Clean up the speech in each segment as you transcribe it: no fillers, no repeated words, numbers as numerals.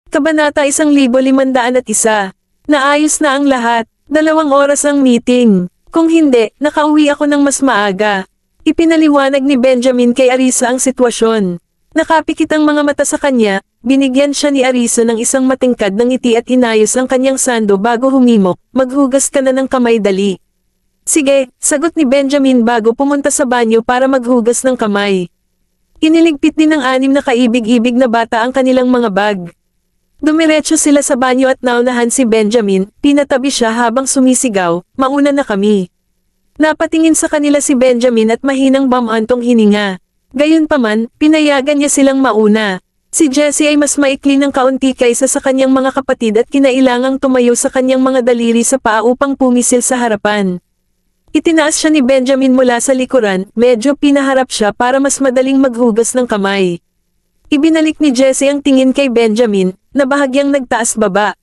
Kabanata 1501. Naayos na ang lahat. 2 oras ang meeting. Kung hindi, nakauwi ako ng mas maaga. Ipinaliwanag ni Benjamin kay Arisa ang sitwasyon. Nakapikit ang mga mata sa kanya, binigyan siya ni Arisa ng isang matingkad ng ngiti at inayos ang kanyang sando bago humimok, maghugas ka na ng kamay dali. Sige, sagot ni Benjamin bago pumunta sa banyo para maghugas ng kamay. Iniligpit din ng 6 na kaibig-ibig na bata ang kanilang mga bag. Dumiretso sila sa banyo at naunahan si Benjamin, pinatabi siya habang sumisigaw, mauna na kami. Napatingin sa kanila si Benjamin at mahinang bamantong hininga. Gayunpaman, pinayagan niya silang mauna. Si Jessie ay mas maikli ng kaunti kaysa sa kanyang mga kapatid at kinailangang tumayo sa kanyang mga daliri sa paa upang pumisil sa harapan. Itinaas siya ni Benjamin mula sa likuran, medyo pinaharap siya para mas madaling maghugas ng kamay. Ibinalik ni Jessie ang tingin kay Benjamin, na bahagyang nagtaas baba.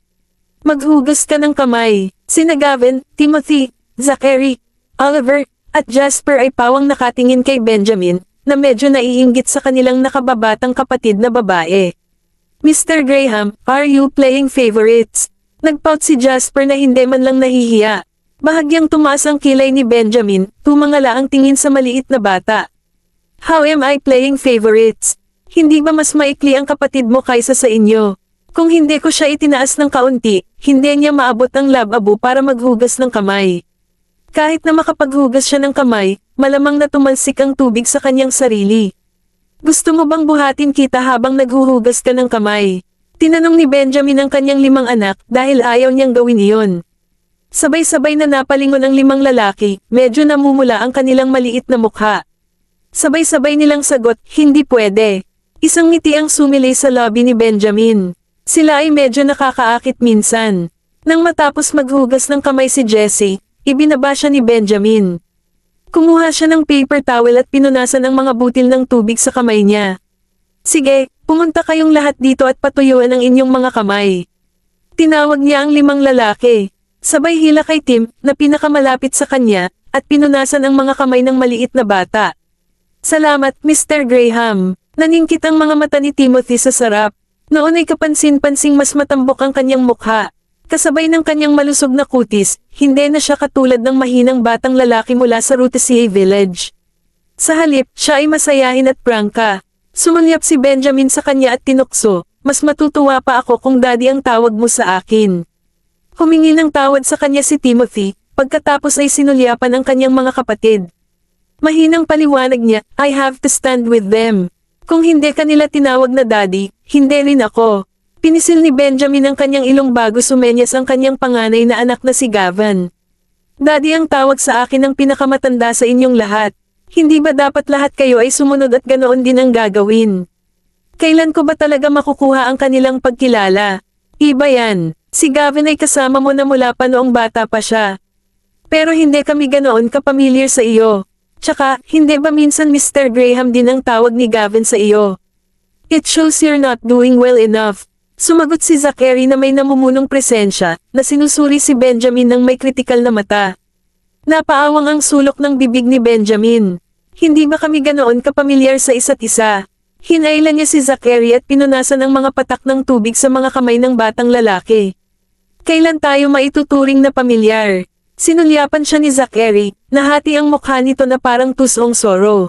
Maghugas ka ng kamay. Sina Gavin, Timothy, Zachary, Oliver, at Jasper ay pawang nakatingin kay Benjamin, na medyo naiinggit sa kanilang nakababatang kapatid na babae. Mr. Graham, are you playing favorites? Nagpout si Jasper na hindi man lang nahihiya. Bahagyang tumaas ang kilay ni Benjamin, tumangala ang tingin sa maliit na bata. How am I playing favorites? Hindi ba mas maikli ang kapatid mo kaysa sa inyo? Kung hindi ko siya itinaas ng kaunti, hindi niya maabot ang lababo para maghugas ng kamay. Kahit na makapaghugas siya ng kamay, malamang na tumalsik ang tubig sa kanyang sarili. Gusto mo bang buhatin kita habang naghuhugas ka ng kamay? Tinanong ni Benjamin ang kanyang 5 anak dahil ayaw niyang gawin iyon. Sabay-sabay na napalingon ang 5 lalaki, medyo namumula ang kanilang maliit na mukha. Sabay-sabay nilang sagot, hindi pwede. Isang ngiti ang sumilay sa lobby ni Benjamin. Sila ay medyo nakakaakit minsan. Nang matapos maghugas ng kamay si Jessie, ibinaba siya ni Benjamin. Kumuha siya ng paper towel at pinunasan ang mga butil ng tubig sa kamay niya. Sige, pumunta kayong lahat dito at patuyuan ang inyong mga kamay. Tinawag niya ang 5 lalaki. Sabay hila kay Tim, na pinakamalapit sa kanya, at pinunasan ang mga kamay ng maliit na bata. Salamat, Mr. Graham. Naningkit ang mga mata ni Timothy sa sarap. Noon ay kapansin-pansing mas matambok ang kanyang mukha. Kasabay ng kanyang malusog na kutis, hindi na siya katulad ng mahinang batang lalaki mula sa Rutesea Village. Sa halip, siya ay masayahin at prangka. Sumulyap si Benjamin sa kanya at tinukso, mas matutuwa pa ako kung daddy ang tawag mo sa akin. Humingi ng tawad sa kanya si Timothy, pagkatapos ay sinulyapan ang kanyang mga kapatid. Mahinang paliwanag niya, I have to stand with them. Kung hindi kanila tinawag na daddy, hindi rin ako. Pinisil ni Benjamin ang kanyang ilong bago sumenyas ang kanyang panganay na anak na si Gavin. Daddy ang tawag sa akin ng pinakamatanda sa inyong lahat. Hindi ba dapat lahat kayo ay sumunod at ganoon din ang gagawin? Kailan ko ba talaga makukuha ang kanilang pagkilala? Iba yan. Si Gavin ay kasama mo na mula pa noong bata pa siya. Pero hindi kami ganoon kapamilyar sa iyo. Tsaka, hindi ba minsan Mr. Graham din ang tawag ni Gavin sa iyo? It shows you're not doing well enough. Sumagot si Zachary na may namumunong presensya, na sinusuri si Benjamin ng may kritikal na mata. Napaawang ang sulok ng bibig ni Benjamin. Hindi ba kami ganoon kapamilyar sa isa't isa? Hinailan niya si Zachary at pinunasan ang mga patak ng tubig sa mga kamay ng batang lalaki. Kailan tayo maituturing na pamilyar? Sinulyapan siya ni Zachary, nahati ang mukha nito na parang tusong sorrow.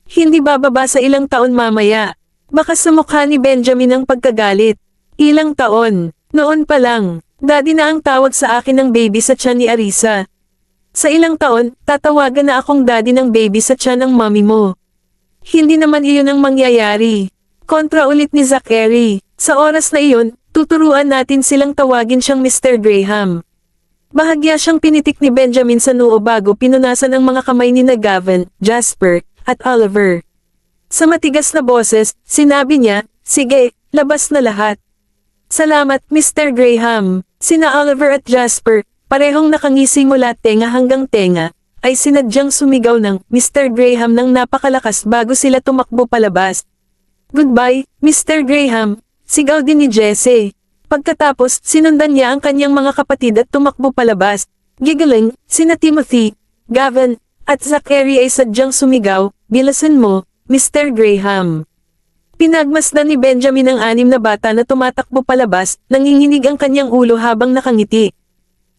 Hindi bababa sa ilang taon mamaya. Baka sa mukha ni Benjamin ang pagkagalit. Ilang taon, noon pa lang, daddy na ang tawag sa akin ng baby sa tiyan ni Arisa. Sa ilang taon, tatawagan na akong daddy ng baby sa tiyan ng mommy mo. Hindi naman iyon ang mangyayari. Kontra ulit ni Zachary. Sa oras na iyon, tuturuan natin silang tawagin siyang Mr. Graham. Bahagya siyang pinitik ni Benjamin sa noo bago pinunasan ang mga kamay ni Gavin, Jasper, at Oliver. Sa matigas na boses, sinabi niya, sige, labas na lahat. Salamat, Mr. Graham. Sina Oliver at Jasper, parehong nakangisi mula tenga hanggang tenga, ay sinadyang sumigaw ng Mr. Graham ng napakalakas bago sila tumakbo palabas. Goodbye, Mr. Graham, sigaw din ni Jessie. Pagkatapos, sinundan niya ang kanyang mga kapatid at tumakbo palabas. Giggling, sina Timothy, Gavin, at Zachary ay sadyang sumigaw, bilasan mo, Mr. Graham. Pinagmasdan ni Benjamin ang 6 na bata na tumatakbo palabas, nanginginig ang kanyang ulo habang nakangiti.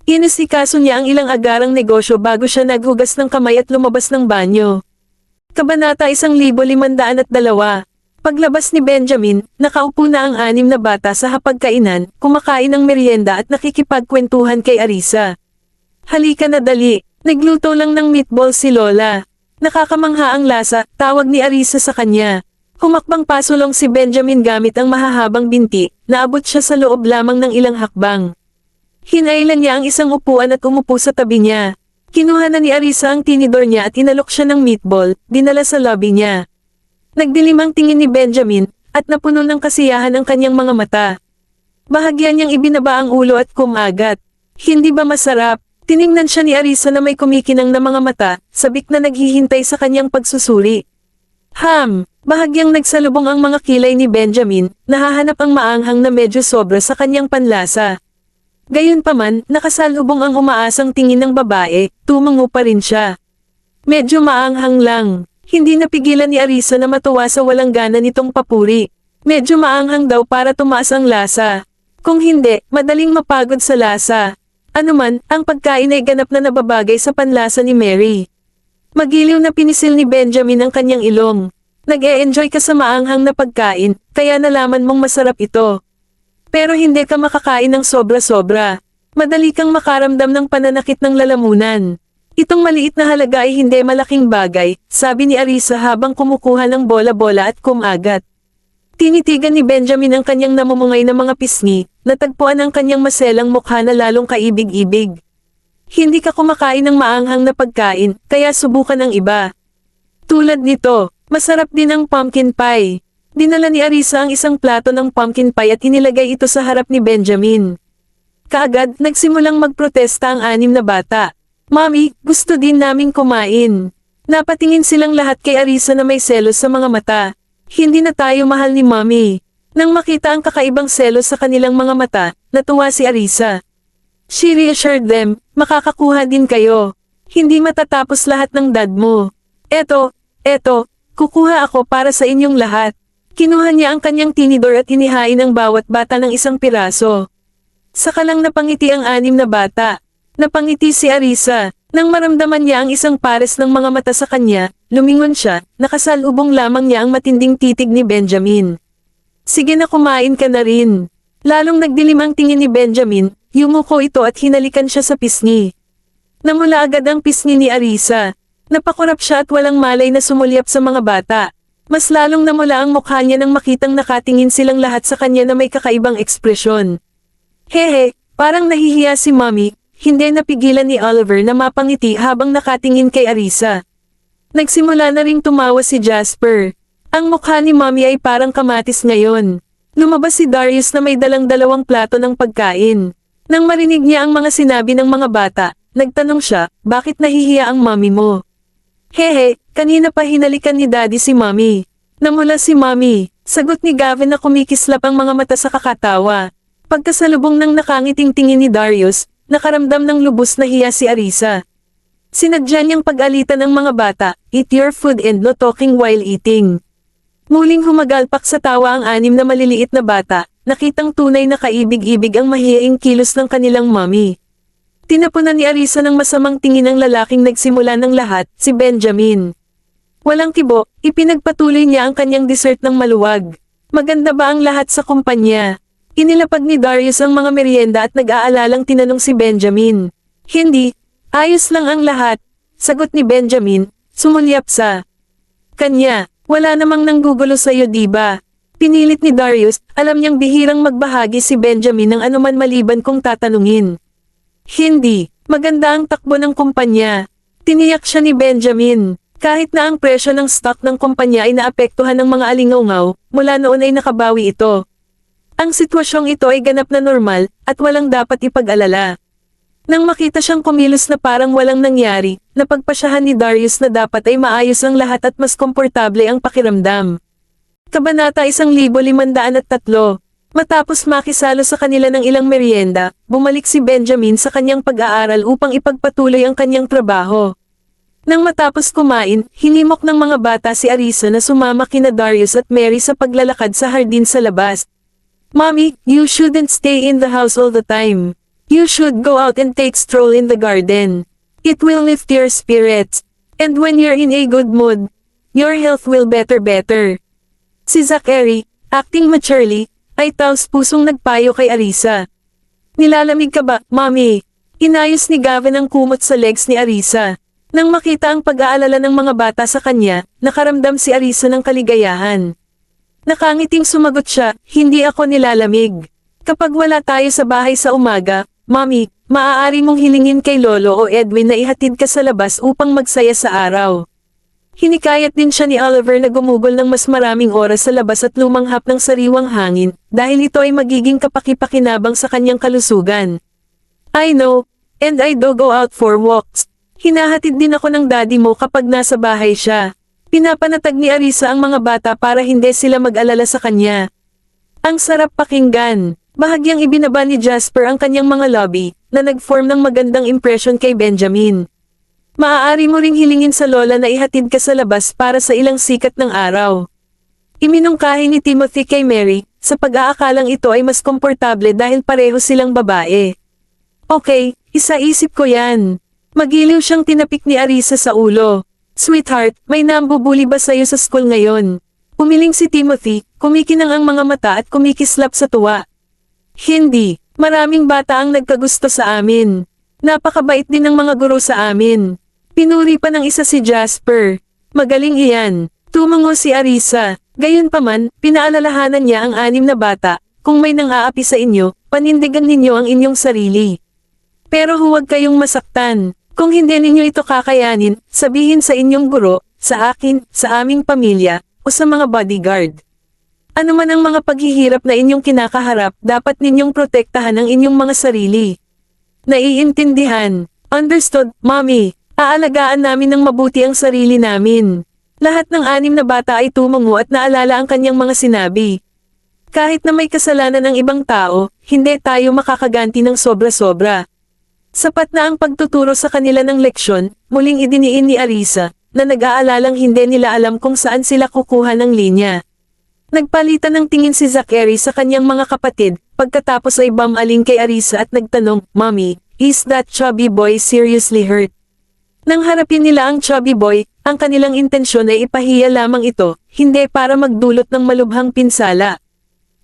Inasikaso niya ang ilang agarang negosyo bago siya naghugas ng kamay at lumabas ng banyo. Kabanata 1502. Paglabas ni Benjamin, nakaupo na ang 6 na bata sa hapagkainan, kumakain ng merienda at nakikipagkwentuhan kay Arisa. Halika na dali, nagluto lang ng meatball si Lola. Nakakamangha ang lasa, tawag ni Arisa sa kanya. Humakbang pasulong si Benjamin gamit ang mahahabang binti, naabot siya sa loob lamang ng ilang hakbang. Hinailan niya ang isang upuan at umupo sa tabi niya. Kinuha na ni Arisa ang tinidor niya at inalok siya ng meatball, dinala sa lobby niya. Nagdilim ang tingin ni Benjamin, at napuno ng kasiyahan ang kanyang mga mata. Bahagyan niyang ibinaba ang ulo at kumagat. Hindi ba masarap? Tiningnan siya ni Arisa na may kumikinang na mga mata, sabik na naghihintay sa kanyang pagsusuri. Bahagyang nagsalubong ang mga kilay ni Benjamin, nahahanap ang maanghang na medyo sobra sa kanyang panlasa. Gayunpaman, nakasalubong ang umaasang tingin ng babae, tumango pa rin siya. Medyo maanghang lang. Hindi napigilan ni Arisa na matuwa sa walang gana nitong papuri. Medyo maanghang daw para tumaas ang lasa. Kung hindi, madaling mapagod sa lasa. Anuman, ang pagkain ay ganap na nababagay sa panlasa ni Mary. Magiliw na pinisil ni Benjamin ang kanyang ilong. Nag-e-enjoy ka sa maanghang na pagkain, kaya nalaman mong masarap ito. Pero hindi ka makakain ng sobra-sobra. Madali kang makaramdam ng pananakit ng lalamunan. Itong maliit na halaga ay hindi malaking bagay, sabi ni Arisa habang kumukuha ng bola-bola at kumagat. Tinitigan ni Benjamin ang kanyang namumungay na mga pisngi, natagpuan ang kanyang maselang mukha na lalong kaibig-ibig. Hindi ka kumakain ng maanghang na pagkain, kaya subukan ang iba. Tulad nito. Masarap din ang pumpkin pie. Dinala ni Arisa ang isang plato ng pumpkin pie at inilagay ito sa harap ni Benjamin. Kaagad, nagsimulang magprotesta ang 6 na bata. Mommy, gusto din naming kumain. Napatingin silang lahat kay Arisa na may selos sa mga mata. Hindi na tayo mahal ni Mommy. Nang makita ang kakaibang selos sa kanilang mga mata, natuwa si Arisa. She reassured them, makakakuha din kayo. Hindi matatapos lahat ng dad mo. Eto, kukuha ako para sa inyong lahat. Kinuha niya ang kanyang tinidor at inihain ang bawat bata ng isang piraso. Saka lang napangiti ang 6 na bata. Napangiti si Arisa. Nang maramdaman niya ang isang pares ng mga mata sa kanya, lumingon siya, nakasalubong lamang niya ang matinding titig ni Benjamin. Sige na, kumain ka na rin. Lalong nagdilim ang tingin ni Benjamin, yumuko ito at hinalikan siya sa pisngi. Namula agad ang pisngi ni Arisa. Napakurap siya at walang malay na sumulyap sa mga bata. Mas lalong namula ang mukha niya nang makitang nakatingin silang lahat sa kanya na may kakaibang ekspresyon. Hehe, parang nahihiya si Mommy, hindi napigilan ni Oliver na mapangiti habang nakatingin kay Arisa. Nagsimula na ring tumawa si Jasper. Ang mukha ni Mommy ay parang kamatis ngayon. Lumabas si Darius na may dalang 2 plato ng pagkain. Nang marinig niya ang mga sinabi ng mga bata, nagtanong siya, bakit nahihiya ang mommy mo? Hehe, kanina pa hinalikan ni Daddy si Mommy. Namula si Mommy, sagot ni Gavin na kumikislap ang mga mata sa kakatawa. Pagkasalubong ng nakangiting tingin ni Darius, nakaramdam ng lubos na hiya si Arisa. Sinadya niyang pag-alitan ng mga bata, eat your food and no talking while eating. Muling humagalpak sa tawa ang 6 na maliliit na bata, nakitang tunay na kaibig-ibig ang mahiyaing kilos ng kanilang mommy. Tinapunan ni Arisa ng masamang tingin ang lalaking nagsimula ng lahat, si Benjamin. Walang kibo, ipinagpatuloy niya ang kanyang dessert ng maluwag. Maganda ba ang lahat sa kumpanya? Inilapag ni Darius ang mga merienda at nag-aalalang tinanong si Benjamin. Hindi, ayos lang ang lahat, sagot ni Benjamin, sumulyap sa kanya. Wala namang nanggugulo sa'yo, diba? Pinilit ni Darius, alam niyang bihirang magbahagi si Benjamin ng anuman maliban kung tatanungin. Hindi, maganda ang takbo ng kumpanya. Tiniyak siya ni Benjamin. Kahit na ang presyo ng stock ng kumpanya ay naapektuhan ng mga alingaungaw, mula noon ay nakabawi ito. Ang sitwasyong ito ay ganap na normal, at walang dapat ipag-alala. Nang makita siyang kumilos na parang walang nangyari, napagpasyahan ni Darius na dapat ay maayos ang lahat at mas komportable ang pakiramdam. Kabanata 1503. Matapos makisalo sa kanila ng ilang merienda, bumalik si Benjamin sa kanyang pag-aaral upang ipagpatuloy ang kanyang trabaho. Nang matapos kumain, hinimok ng mga bata si Arisa na sumama kina Darius at Mary sa paglalakad sa hardin sa labas. Mommy, you shouldn't stay in the house all the time. You should go out and take stroll in the garden. It will lift your spirits. And when you're in a good mood, your health will better. Si Zachary, acting maturely, ay taos-pusong nagpayo kay Arisa. Nilalamig ka ba, Mommy? Inayos ni Gavin ang kumot sa legs ni Arisa. Nang makita ang pag-aalala ng mga bata sa kanya, nakaramdam si Arisa ng kaligayahan. Nakangiting sumagot siya, hindi ako nilalamig. Kapag wala tayo sa bahay sa umaga, Mommy, maaari mong hilingin kay Lolo o Edwin na ihatid ka sa labas upang magsaya sa araw. Hinikayat din siya ni Oliver na gumugol ng mas maraming oras sa labas at lumanghap ng sariwang hangin, dahil ito ay magiging kapaki-pakinabang sa kanyang kalusugan. I know, and I do go out for walks. Hinahatid din ako ng daddy mo kapag nasa bahay siya. Pinapanatag ni Arisa ang mga bata para hindi sila mag-alala sa kanya. Ang sarap pakinggan. Bahagyang ibinaba ni Jasper ang kanyang mga lobby, na nag-form ng magandang impression kay Benjamin. Maaari mo ring hilingin sa lola na ihatid ka sa labas para sa ilang sikat ng araw. Iminungkahi ni Timothy kay Mary, sa pag-aakalang ito ay mas komportable dahil pareho silang babae. Okay, isaisip ko yan. Magiliw siyang tinapik ni Arisa sa ulo. Sweetheart, may nambubuli ba sa'yo sa school ngayon? Umiling si Timothy, kumikinang ang mga mata at kumikislap sa tuwa. Hindi, maraming bata ang nagkagusto sa amin. Napakabait din ng mga guro sa amin. Pinuri pa ng isa si Jasper. Magaling iyan. Tumango si Arisa. Gayunpaman, pinaalalahanan niya ang 6 na bata, kung may nang-aapi sa inyo, panindigan ninyo ang inyong sarili. Pero huwag kayong masaktan. Kung hindi ninyo ito kakayanin, sabihin sa inyong guro, sa akin, sa aming pamilya, o sa mga bodyguard. Ano man ang mga paghihirap na inyong kinakaharap, dapat ninyong protektahan ang inyong mga sarili. Naiintindihan. Understood, Mommy. Aalagaan namin ng mabuti ang sarili namin. Lahat ng 6 na bata ay tumango at naalala ang kanyang mga sinabi. Kahit na may kasalanan ng ibang tao, hindi tayo makakaganti ng sobra-sobra. Sapat na ang pagtuturo sa kanila ng leksyon, muling idiniin ni Arisa, na nag-aalalang hindi nila alam kung saan sila kukuha ng linya. Nagpalitan ng tingin si Zachary sa kanyang mga kapatid, pagkatapos ay bumaling kay Arisa at nagtanong, Mommy, is that chubby boy seriously hurt? Nang harapin nila ang chubby boy, ang kanilang intensyon ay ipahiya lamang ito, hindi para magdulot ng malubhang pinsala.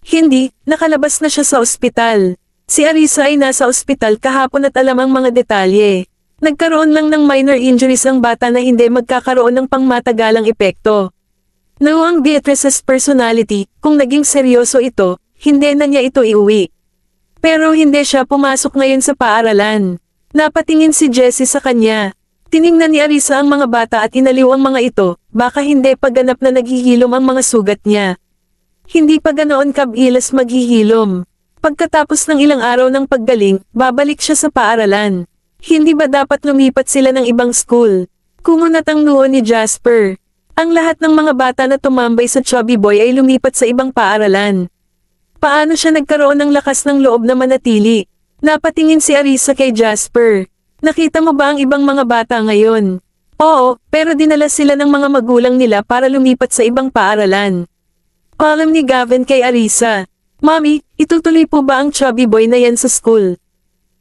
Hindi, nakalabas na siya sa ospital. Si Arisa ay nasa ospital kahapon at alam ang mga detalye. Nagkaroon lang ng minor injuries ang bata na hindi magkakaroon ng pangmatagalang epekto. Now ang Beatrice's personality, kung naging seryoso ito, hindi na niya ito iuwi. Pero hindi siya pumasok ngayon sa paaralan. Napatingin si Jessie sa kanya. Tiningnan ni Arisa ang mga bata at inaliw ang mga ito, baka hindi pa ganap na naghihilom ang mga sugat niya. Hindi pa ganoon kabilas maghihilom. Pagkatapos ng ilang araw ng paggaling, babalik siya sa paaralan. Hindi ba dapat lumipat sila ng ibang school? Kumunat ang noo ni Jasper. Ang lahat ng mga bata na tumambay sa chubby boy ay lumipat sa ibang paaralan. Paano siya nagkaroon ng lakas ng loob na manatili? Napatingin si Arisa kay Jasper. Nakita mo ba ang ibang mga bata ngayon? Oo, pero dinala sila ng mga magulang nila para lumipat sa ibang paaralan. Alam ni Gavin kay Arisa. Mommy, itutuloy po ba ang chubby boy na yan sa school?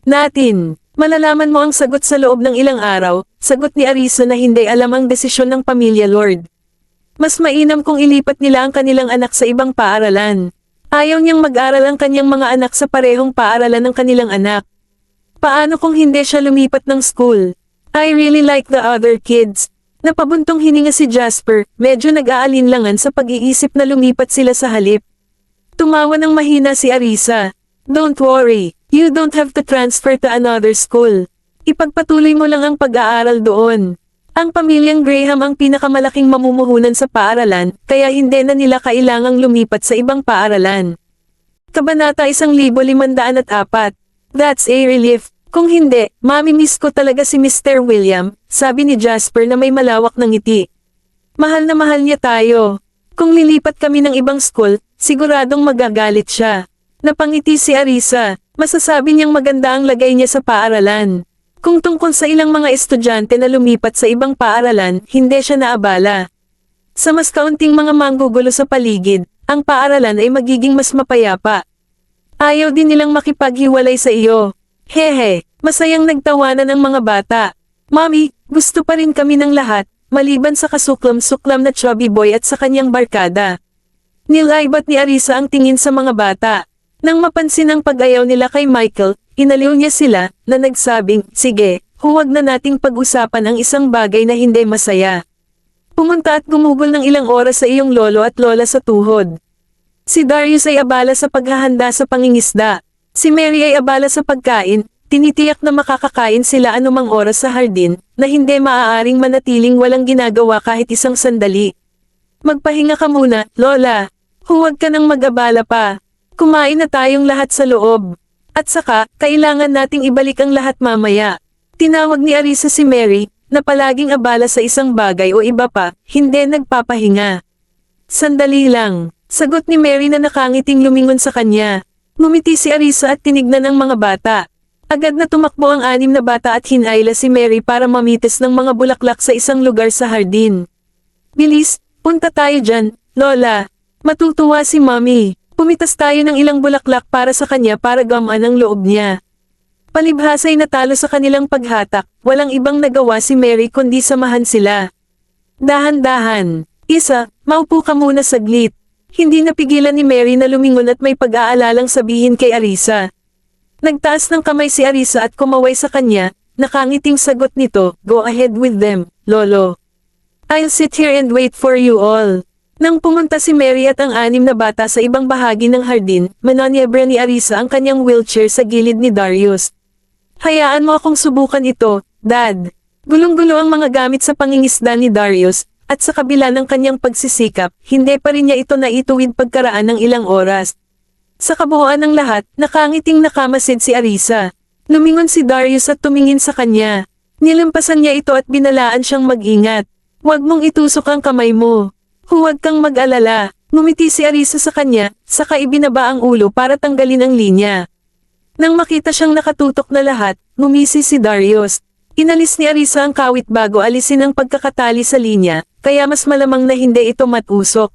Natin. Malalaman mo ang sagot sa loob ng ilang araw, sagot ni Arisa na hindi alam ang desisyon ng pamilya Lord. Mas mainam kung ilipat nila ang kanilang anak sa ibang paaralan. Ayaw niyang mag-aral ang kanyang mga anak sa parehong paaralan ng kanilang anak. Paano kung hindi siya lumipat ng school? I really like the other kids. Napabuntong hininga si Jasper, medyo nag-aalinlangan sa pag-iisip na lumipat sila sa halip. Tumawa ng mahina si Arisa. Don't worry, you don't have to transfer to another school. Ipagpatuloy mo lang ang pag-aaral doon. Ang pamilyang Graham ang pinakamalaking mamumuhunan sa paaralan, kaya hindi na nila kailangang lumipat sa ibang paaralan. Kabanata 1504. That's a relief. Kung hindi, mami-miss ko talaga si Mr. William, sabi ni Jasper na may malawak na ngiti. Mahal na mahal niya tayo. Kung lilipat kami ng ibang school, siguradong magagalit siya. Napangiti si Arisa, masasabi niyang maganda ang lagay niya sa paaralan. Kung tungkol sa ilang mga estudyante na lumipat sa ibang paaralan, hindi siya naabala. Sa mas kaunting mga manggugulo sa paligid, ang paaralan ay magiging mas mapayapa. Ayaw din nilang makipaghiwalay sa iyo. Hehe, masayang nagtawanan ang mga bata. Mommy, gusto pa rin kami ng lahat, maliban sa kasuklam-suklam na chubby boy at sa kanyang barkada. Nilaibat ni Arisa ang tingin sa mga bata. Nang mapansin ang pag-ayaw nila kay Michael, inaliw niya sila, na nagsabing, sige, huwag na nating pag-usapan ang isang bagay na hindi masaya. Pumunta at gumugol ng ilang oras sa iyong lolo at lola sa tuhod. Si Darius ay abala sa paghahanda sa pangingisda. Si Mary ay abala sa pagkain, tinitiyak na makakakain sila anumang oras sa hardin, na hindi maaaring manatiling walang ginagawa kahit isang sandali. Magpahinga ka muna, Lola. Huwag ka nang mag-abala pa. Kumain na tayong lahat sa loob. At saka, kailangan nating ibalik ang lahat mamaya. Tinawag ni Arisa si Mary, na palaging abala sa isang bagay o iba pa, hindi nagpapahinga. Sandali lang, sagot ni Mary na nakangiting lumingon sa kanya. Ngumiti si Arisa at tinignan ang mga bata. Agad na tumakbo ang 6 na bata at hinayla si Mary para mamitis ng mga bulaklak sa isang lugar sa hardin. Bilis, punta tayo dyan, Lola. Matutuwa si Mommy. Pumitas tayo ng ilang bulaklak para sa kanya para gamaan ang loob niya. Palibhasa'y natalo sa kanilang paghatak, walang ibang nagawa si Mary kundi samahan sila. Dahan-dahan. Isa, maupo ka muna saglit. Hindi napigilan ni Mary na lumingon at may pag-aalalang sabihin kay Arisa. Nagtaas ng kamay si Arisa at kumaway sa kanya, nakangiting sagot nito, go ahead with them, Lolo. I'll sit here and wait for you all. Nang pumunta si Mary at ang 6 na bata sa ibang bahagi ng hardin, manonyebra ni Arisa ang kanyang wheelchair sa gilid ni Darius. Hayaan mo akong subukan ito, Dad. Gulong-gulo ang mga gamit sa pangingisda ni Darius, at sa kabila ng kanyang pagsisikap, hindi pa rin niya ito naituwid pagkaraan ng ilang oras. Sa kabuuan ng lahat, nakangiting nakamasid si Arisa. Lumingon si Darius at tumingin sa kanya. Nilampasan niya ito at binalaan siyang mag-ingat. Huwag mong itusok ang kamay mo. Huwag kang mag-alala. Ngumiti si Arisa sa kanya, saka ibinaba ang ulo para tanggalin ang linya. Nang makita siyang nakatutok na lahat, ngumisi si Darius. Inalis ni Arisa ang kawit bago alisin ang pagkakatali sa linya, kaya mas malamang na hindi ito matusok.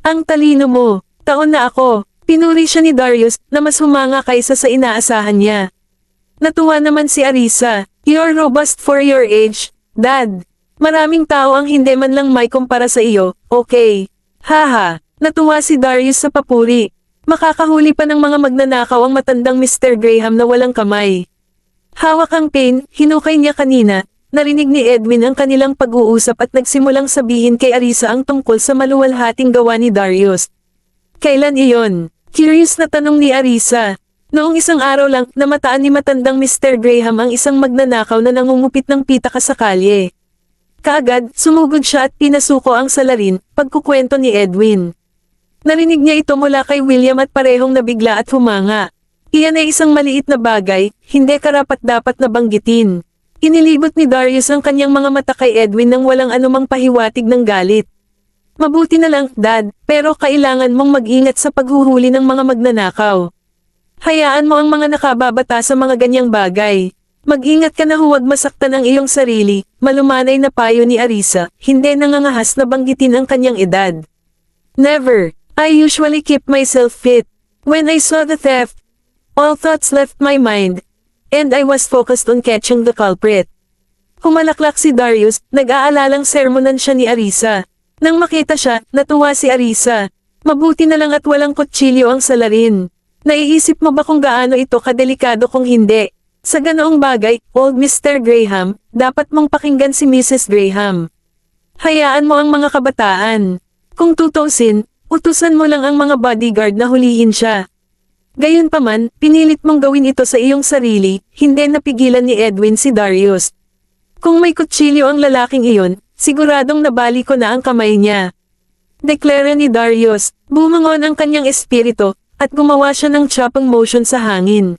Ang talino mo, taon na ako. Pinuri siya ni Darius na mas humanga kaysa sa inaasahan niya. Natuwa naman si Arisa. You're robust for your age, Dad. Maraming tao ang hindi man lang may kumpara sa iyo, okay. Haha, natuwa si Darius sa papuri. Makakahuli pa ng mga magnanakaw ang matandang Mr. Graham na walang kamay. Hawak ang pen, hinukay niya kanina. Narinig ni Edwin ang kanilang pag-uusap at nagsimulang sabihin kay Arisa ang tungkol sa maluwalhating gawa ni Darius. Kailan iyon? Curious na tanong ni Arisa. Noong isang araw lang, namataan ni matandang Mr. Graham ang isang magnanakaw na nangungupit ng pitaka sa kalye. Kaagad, sumugod siya at pinasuko ang salarin, pagkukwento ni Edwin. Narinig niya ito mula kay William at parehong nabigla at humanga. Iyan ay isang maliit na bagay, hindi karapat-dapat na banggitin. Inilibot ni Darius ang kanyang mga mata kay Edwin nang walang anumang pahiwatig ng galit. Mabuti na lang, Dad, pero kailangan mong mag-ingat sa paghuhuli ng mga magnanakaw. Hayaan mo ang mga nakababata sa mga ganyang bagay. Mag-ingat ka na huwag masaktan ang iyong sarili, malumanay na payo ni Arisa, hindi nangangahas na banggitin ang kanyang edad. Never. I usually keep myself fit. When I saw the theft, all thoughts left my mind, and I was focused on catching the culprit. Humalaklak si Darius, nag-aalalang sermonan siya ni Arisa. Nang makita siya, natuwa si Arisa. Mabuti na lang at walang kutsilyo ang salarin. Naiisip mo ba kung gaano ito kadelikado kung hindi? Sa ganoong bagay, old Mr. Graham, dapat mong pakinggan si Mrs. Graham. Hayaan mo ang mga kabataan. Kung tutusin, utusan mo lang ang mga bodyguard na hulihin siya. Gayunpaman, pinilit mong gawin ito sa iyong sarili, hindi napigilan ni Edwin si Darius. Kung may kutsilyo ang lalaking iyon, siguradong nabali ko na ang kamay niya. Deklara ni Darius, bumangon ang kanyang espiritu, at gumawa siya ng chopping motion sa hangin.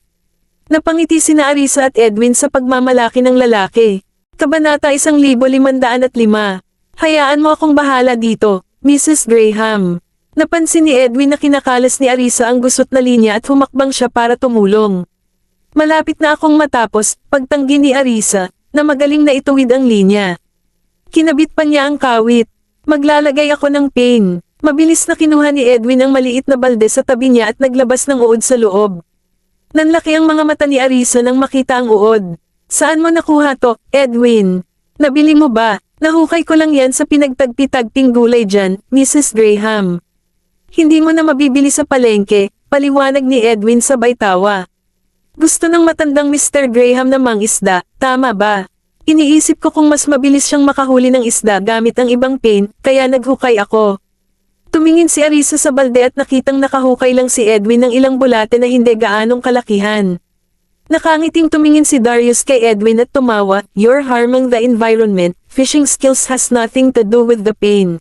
Napangiti sina Arisa at Edwin sa pagmamalaki ng lalaki. Kabanata 1505. Hayaan mo akong bahala dito, Mrs. Graham. Napansin ni Edwin na kinakalas ni Arisa ang gusot na linya at humakbang siya para tumulong. Malapit na akong matapos, pagtanggi ni Arisa, na magaling na ituwid ang linya. Kinabit pa niya ang kawit. Maglalagay ako ng pain. Mabilis na kinuha ni Edwin ang maliit na balde sa tabi niya at naglabas ng uod sa loob. Nanlaki ang mga mata ni Arisa nang makita ang uod. Saan mo nakuha to, Edwin? Nabili mo ba? Nahukay ko lang yan sa pinagtagpi-tagping gulay dyan, Mrs. Graham. Hindi mo na mabibili sa palengke, paliwanag ni Edwin sabay tawa. Gusto ng matandang Mr. Graham na mangisda, tama ba? Iniisip ko kung mas mabilis siyang makahuli ng isda gamit ang ibang pain, kaya naghukay ako. Tumingin si Arisa sa balde at nakitang nakahukay lang si Edwin ng ilang bulate na hindi gaanong kalakihan. Nakangiting tumingin si Darius kay Edwin at tumawa, "You're harming the environment, fishing skills has nothing to do with the pain.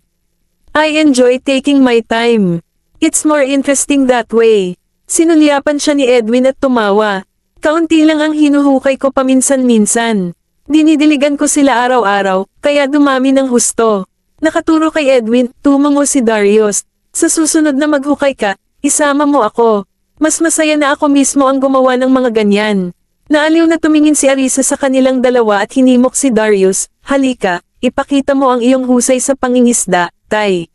I enjoy taking my time. It's more interesting that way." Sinulyapan siya ni Edwin at tumawa. Kaunti lang ang hinuhukay ko paminsan-minsan. Dinidiligan ko sila araw-araw, kaya dumami ng husto. Nakaturo kay Edwin, tumango si Darius. Sa susunod na maghukay ka, isama mo ako. Mas masaya na ako mismo ang gumawa ng mga ganyan. Naaliw na tumingin si Arisa sa kanilang dalawa at hinimok si Darius, "Halika, ipakita mo ang iyong husay sa pangingisda, Tay.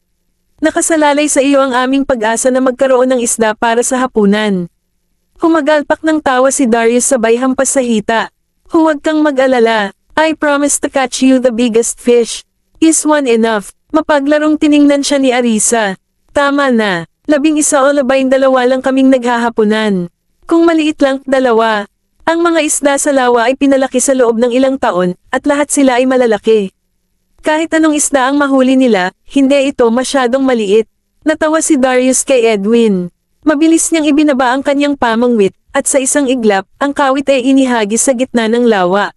Nakasalalay sa iyo ang aming pag-asa na magkaroon ng isda para sa hapunan." Humagalpak ng tawa si Darius sabay hampas sa hita. "Huwag kang mag-alala. I promise to catch you the biggest fish. Is one enough?" Mapaglarong tiningnan siya ni Arisa. "Tama na. 11 o 12 lang kaming naghahapunan. Kung maliit lang, 2. Ang mga isda sa lawa ay pinalaki sa loob ng ilang taon, at lahat sila ay malalaki. Kahit anong isda ang mahuli nila, hindi ito masyadong maliit." Natawa si Darius kay Edwin. Mabilis niyang ibinaba ang kanyang pamangwit, at sa isang iglap, ang kawit ay inihagis sa gitna ng lawa.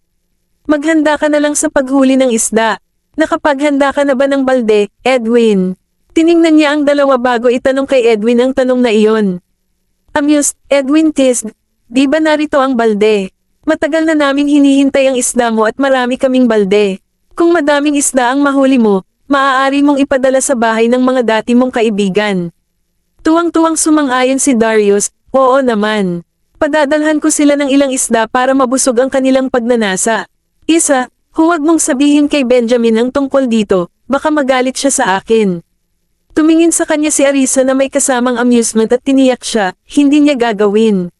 "Maghanda ka na lang sa paghuli ng isda. Nakapaghanda ka na ba ng balde, Edwin?" Tiningnan niya ang dalawa bago itanong kay Edwin ang tanong na iyon. Amused, Edwin teased, "Di ba narito ang balde? Matagal na naming hinihintay ang isda mo at marami kaming balde. Kung madaming isda ang mahuli mo, maaari mong ipadala sa bahay ng mga dati mong kaibigan." Tuwang-tuwang sumang-ayon si Darius, "Oo naman. Padadalhan ko sila ng ilang isda para mabusog ang kanilang pagnanasa. Isa, huwag mong sabihin kay Benjamin ang tungkol dito, baka magalit siya sa akin." Tumingin sa kanya si Arisa na may kasamang amusement at tiniyak siya, hindi niya gagawin.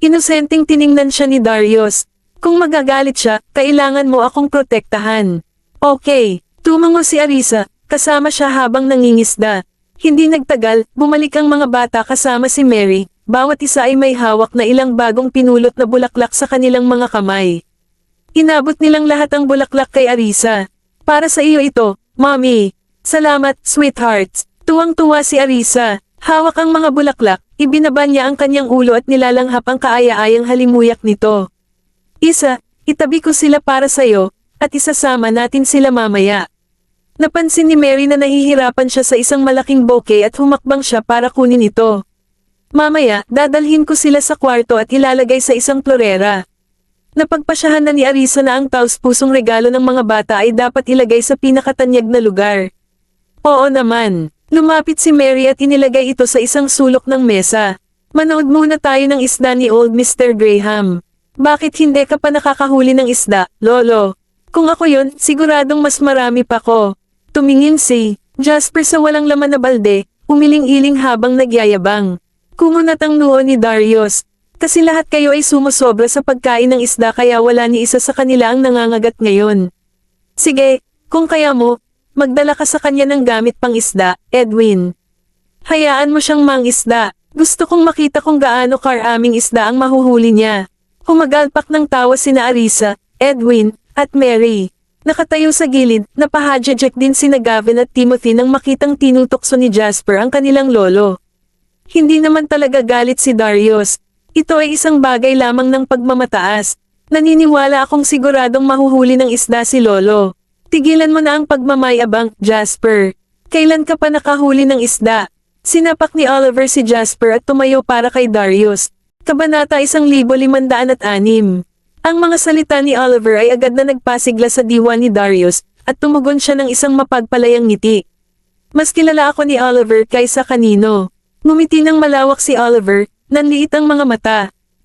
Inosenteng tiningnan siya ni Darius. "Kung magagalit siya, kailangan mo akong protektahan." "Okay." Tumango si Arisa, kasama siya habang nangingisda. Hindi nagtagal, bumalik ang mga bata kasama si Mary, bawat isa ay may hawak na ilang bagong pinulot na bulaklak sa kanilang mga kamay. Inabot nilang lahat ang bulaklak kay Arisa. "Para sa iyo ito, Mommy." "Salamat, sweethearts." Tuwang-tuwa si Arisa. Hawak ang mga bulaklak, ibinaba niya ang kanyang ulo at nilalanghap ang kaaya-ayang halimuyak nito. "Isa, itabi ko sila para sa'yo, at isasama natin sila mamaya." Napansin ni Mary na nahihirapan siya sa isang malaking bouquet at humakbang siya para kunin ito. "Mamaya, dadalhin ko sila sa kwarto at ilalagay sa isang florera." Napagpasyahan na ni Arisa na ang taus-pusong regalo ng mga bata ay dapat ilagay sa pinakatanyag na lugar. Oo naman. Lumapit si Mary at inilagay ito sa isang sulok ng mesa. "Manood muna tayo ng isda ni Old Mr. Graham. Bakit hindi ka pa nakakahuli ng isda, Lolo? Kung ako yon, siguradong mas marami pa ko." Tumingin si Jasper sa walang laman na balde, umiling-iling habang nagyayabang. Kumunat ang noo ni Darius. Kasi lahat kayo ay sumusobra sa pagkain ng isda kaya wala ni isa sa kanila ang nangangagat ngayon. "Sige, kung kaya mo, magdala ka sa kanya ng gamit pang isda, Edwin. Hayaan mo siyang mangisda. Gusto kong makita kung gaano karaming isda ang mahuhuli niya." Humagalpak ng tawa sina Arisa, Edwin, at Mary. Nakatayo sa gilid, napahadjajak din sina Gavin at Timothy nang makitang tinutokso ni Jasper ang kanilang lolo. Hindi naman talaga galit si Darius. Ito ay isang bagay lamang ng pagmamataas. "Naniniwala akong siguradong mahuhuli ng isda si Lolo. Tigilan mo na ang pagmamayabang, Jasper. Kailan ka pa nakahuli ng isda?" Sinapak ni Oliver si Jasper at tumayo para kay Darius. Kabanata 1506. Ang mga salita ni Oliver ay agad na nagpasigla sa diwa ni Darius, at tumugon siya ng isang mapagpalayang ngiti. "Mas kilala ako ni Oliver kaysa kanino." Ngumiti ng malawak si Oliver, nanliit ang mga mata.